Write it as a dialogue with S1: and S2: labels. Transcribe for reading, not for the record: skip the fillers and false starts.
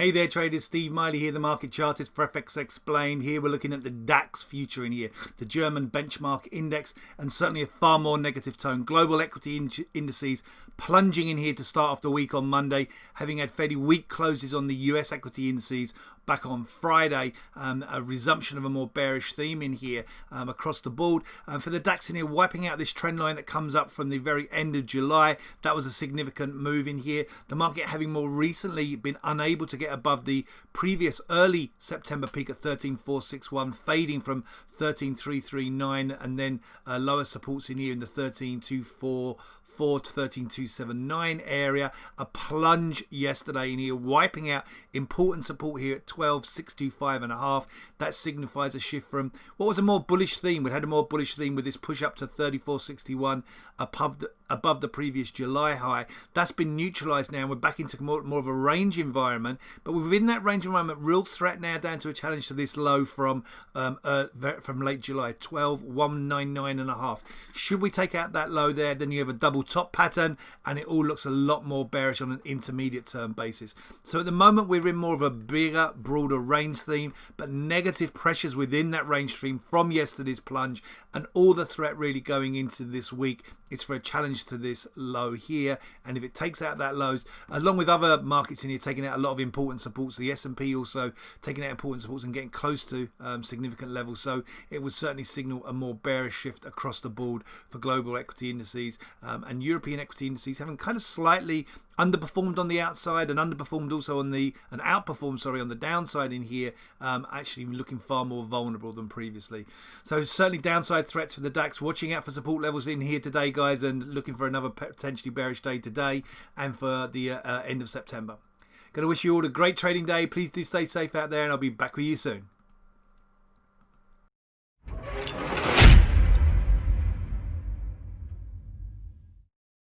S1: Hey there traders, Steve Miley here, the market chartist for FX Explained. Here we're looking at the DAX future in here, the German benchmark index, and certainly a far more negative tone. Global equity indices plunging in here to start off the week on Monday, having had fairly weak closes on the US equity indices back on Friday. A resumption of a more bearish theme in here across the board. For the DAX in here, wiping out this trend line that comes up from the very end of July. That was a significant move in here. The market having more recently been unable to get above the previous early September peak at 13,461, fading from 13,339, and then lower supports in here in the 13,244 to 13,279 area. A plunge yesterday in here, wiping out important support here at 12,625.5. That signifies a shift from what was a more bullish theme. We had a more bullish theme with this push up to 34.61 above the previous July high. That's been neutralized now, and we're back into more of a range environment. But within that range environment, real threat now down to a challenge to this low from late July, 12,199.5. Should we take out that low there, then you have a double top pattern, and it all looks a lot more bearish on an intermediate term basis. So at the moment we're in more of a bigger, broader range theme, but negative pressures within that range theme from yesterday's plunge, and all the threat really going into this week is for a challenge to this low here. And if it takes out that lows, along with other markets in here taking out a lot of important supports, the S&P also taking out important supports and getting close to significant levels, so it would certainly signal a more bearish shift across the board for global equity indices, and European equity indices having kind of slightly underperformed on the outside and underperformed also on the outperformed on the downside in here, actually looking far more vulnerable than previously. So certainly downside threats for the DAX. Watching out for support levels in here today, guys, and looking for another potentially bearish day today and for the end of September. Going to wish you all a great trading day. Please do stay safe out there, and I'll be back with you soon.